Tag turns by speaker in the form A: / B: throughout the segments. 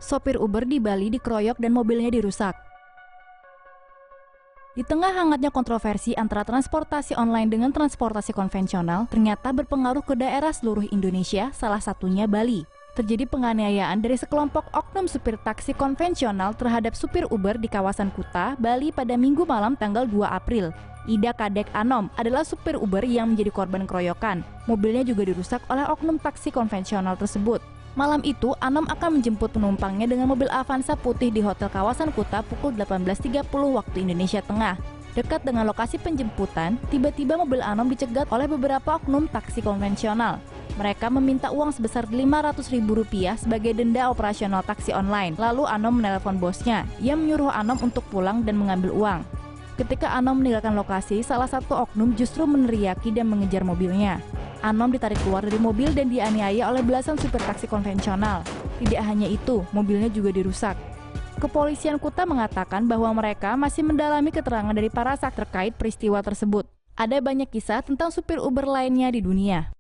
A: Sopir Uber di Bali dikeroyok dan mobilnya dirusak. Di tengah hangatnya kontroversi antara transportasi online dengan transportasi konvensional, ternyata berpengaruh ke daerah seluruh Indonesia, salah satunya Bali. Terjadi penganiayaan dari sekelompok oknum supir taksi konvensional terhadap supir Uber di kawasan Kuta, Bali pada Minggu malam tanggal 2 April. Ida Kadek Anom adalah supir Uber yang menjadi korban keroyokan. Mobilnya juga dirusak oleh oknum taksi konvensional tersebut. Malam itu, Anom akan menjemput penumpangnya dengan mobil Avanza putih di hotel kawasan Kuta pukul 18.30 waktu Indonesia Tengah. Dekat dengan lokasi penjemputan, tiba-tiba mobil Anom dicegat oleh beberapa oknum taksi konvensional. Mereka meminta uang sebesar Rp500.000 sebagai denda operasional taksi online. Lalu Anom menelpon bosnya. Ia menyuruh Anom untuk pulang dan mengambil uang. Ketika Anom meninggalkan lokasi, salah satu oknum justru meneriaki dan mengejar mobilnya. Anom ditarik keluar dari mobil dan dianiaya oleh belasan supir taksi konvensional. Tidak hanya itu, mobilnya juga dirusak. Kepolisian Kuta mengatakan bahwa mereka masih mendalami keterangan dari para saksi terkait peristiwa tersebut. Ada banyak kisah tentang supir Uber lainnya di dunia.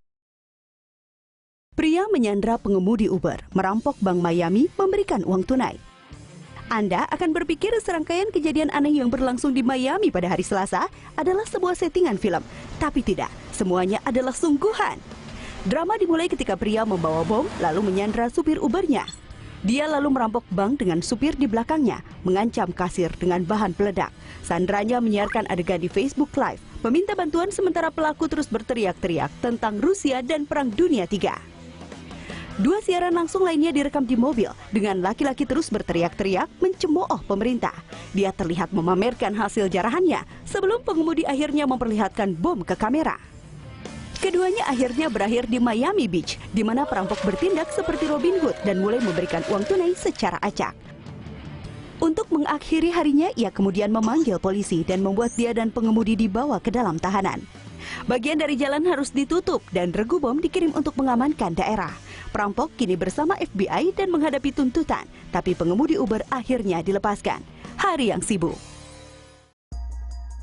B: Pria menyandra pengemudi Uber, merampok Bank Miami, memberikan uang tunai. Anda akan berpikir serangkaian kejadian aneh yang berlangsung di Miami pada hari Selasa adalah sebuah settingan film. Tapi tidak, semuanya adalah sungguhan. Drama dimulai ketika pria membawa bom lalu menyandra supir Ubernya. Dia lalu merampok bank dengan supir di belakangnya, mengancam kasir dengan bahan peledak. Sandranya menyiarkan adegan di Facebook Live, meminta bantuan sementara pelaku terus berteriak-teriak tentang Rusia dan Perang Dunia III. Dua siaran langsung lainnya direkam di mobil dengan laki-laki terus berteriak-teriak mencemooh pemerintah. Dia terlihat memamerkan hasil jarahannya sebelum pengemudi akhirnya memperlihatkan bom ke kamera. Keduanya akhirnya berakhir di Miami Beach, di mana perampok bertindak seperti Robin Hood dan mulai memberikan uang tunai secara acak. Untuk mengakhiri harinya, ia kemudian memanggil polisi dan membuat dia dan pengemudi dibawa ke dalam tahanan. Bagian dari jalan harus ditutup dan regu bom dikirim untuk mengamankan daerah. Perampok kini bersama FBI dan menghadapi tuntutan, tapi pengemudi Uber akhirnya dilepaskan. Hari yang sibuk.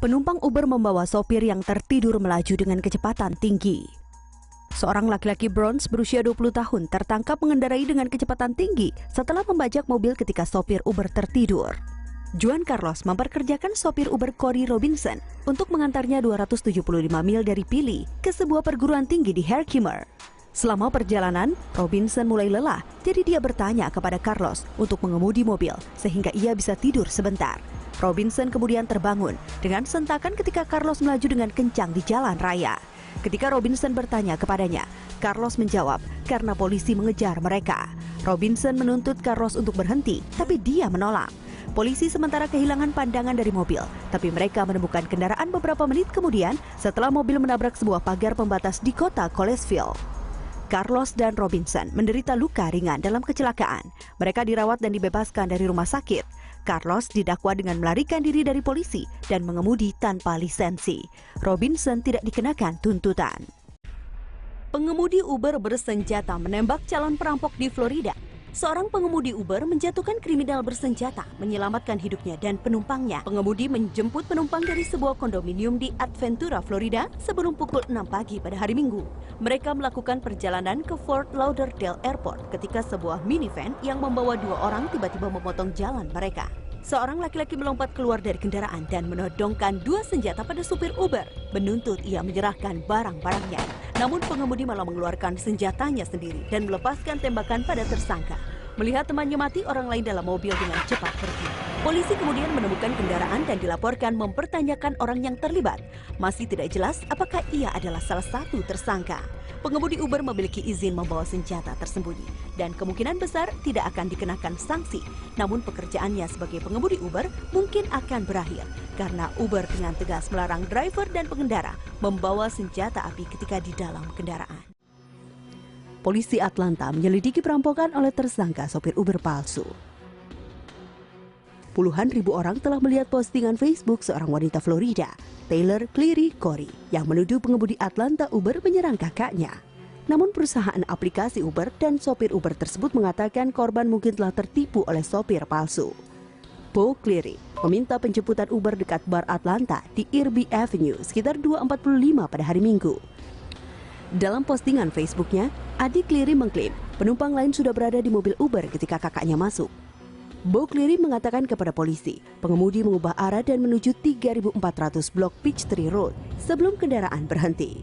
B: Penumpang Uber membawa sopir yang tertidur melaju dengan kecepatan tinggi. Seorang laki-laki bronze berusia 20 tahun tertangkap mengendarai dengan kecepatan tinggi setelah membajak mobil ketika sopir Uber tertidur. Juan Carlos memperkerjakan sopir Uber Corey Robinson untuk mengantarnya 275 mil dari Pili ke sebuah perguruan tinggi di Herkimer. Selama perjalanan, Robinson mulai lelah, jadi dia bertanya kepada Carlos untuk mengemudi mobil sehingga ia bisa tidur sebentar. Robinson kemudian terbangun dengan sentakan ketika Carlos melaju dengan kencang di jalan raya. Ketika Robinson bertanya kepadanya, Carlos menjawab karena polisi mengejar mereka. Robinson menuntut Carlos untuk berhenti, tapi dia menolak. Polisi sementara kehilangan pandangan dari mobil, tapi mereka menemukan kendaraan beberapa menit kemudian setelah mobil menabrak sebuah pagar pembatas di kota Collegeville. Carlos dan Robinson menderita luka ringan dalam kecelakaan. Mereka dirawat dan dibebaskan dari rumah sakit. Carlos didakwa dengan melarikan diri dari polisi dan mengemudi tanpa lisensi. Robinson tidak dikenakan tuntutan. Pengemudi Uber bersenjata menembak calon perampok di Florida. Seorang pengemudi Uber menjatuhkan kriminal bersenjata, menyelamatkan hidupnya dan penumpangnya. Pengemudi menjemput penumpang dari sebuah kondominium di Aventura, Florida sebelum pukul 6 pagi pada hari Minggu. Mereka melakukan perjalanan ke Fort Lauderdale Airport ketika sebuah minivan yang membawa dua orang tiba-tiba memotong jalan mereka. Seorang laki-laki melompat keluar dari kendaraan dan menodongkan dua senjata pada supir Uber, menuntut ia menyerahkan barang-barangnya. Namun pengemudi malah mengeluarkan senjatanya sendiri dan melepaskan tembakan pada tersangka. Melihat temannya mati, orang lain dalam mobil dengan cepat pergi. Polisi kemudian menemukan kendaraan dan dilaporkan mempertanyakan orang yang terlibat. Masih tidak jelas apakah ia adalah salah satu tersangka. Pengemudi Uber memiliki izin membawa senjata tersembunyi dan kemungkinan besar tidak akan dikenakan sanksi. Namun pekerjaannya sebagai pengemudi Uber mungkin akan berakhir karena Uber dengan tegas melarang driver dan pengendara membawa senjata api ketika di dalam kendaraan. Polisi Atlanta menyelidiki perampokan oleh tersangka sopir Uber palsu. Puluhan ribu orang telah melihat postingan Facebook seorang wanita Florida, Taylor Cleary Corey, yang menuduh pengemudi Atlanta Uber menyerang kakaknya. Namun perusahaan aplikasi Uber dan sopir Uber tersebut mengatakan korban mungkin telah tertipu oleh sopir palsu. Bo Cleary meminta penjemputan Uber dekat bar Atlanta di Irby Avenue sekitar 2.45 pada hari Minggu. Dalam postingan Facebooknya, Adik Cleary mengklaim penumpang lain sudah berada di mobil Uber ketika kakaknya masuk. Bo Cleary mengatakan kepada polisi, pengemudi mengubah arah dan menuju 3.400 blok Peachtree Road sebelum kendaraan berhenti.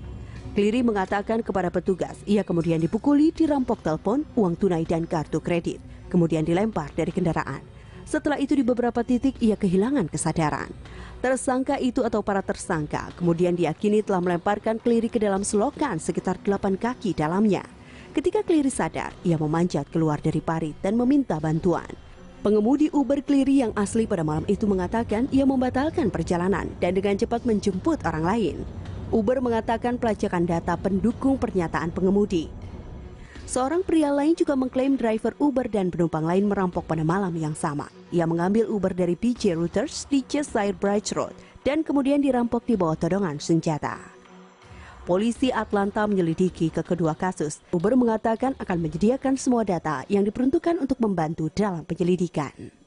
B: Cleary mengatakan kepada petugas, ia kemudian dipukuli, dirampok telepon, uang tunai dan kartu kredit, kemudian dilempar dari kendaraan. Setelah itu di beberapa titik ia kehilangan kesadaran. Tersangka itu atau para tersangka kemudian diyakini telah melemparkan Cleary ke dalam selokan sekitar 8 kaki dalamnya. Ketika Cleary sadar, ia memanjat keluar dari parit dan meminta bantuan. Pengemudi Uber Cleary yang asli pada malam itu mengatakan ia membatalkan perjalanan dan dengan cepat menjemput orang lain. Uber mengatakan pelacakan data pendukung pernyataan pengemudi. Seorang pria lain juga mengklaim driver Uber dan penumpang lain merampok pada malam yang sama. Ia mengambil Uber dari PJ Routers di Cheshire Bridge Road dan kemudian dirampok di bawah todongan senjata. Polisi Atlanta menyelidiki kedua kasus. Uber mengatakan akan menyediakan semua data yang diperuntukkan untuk membantu dalam penyelidikan.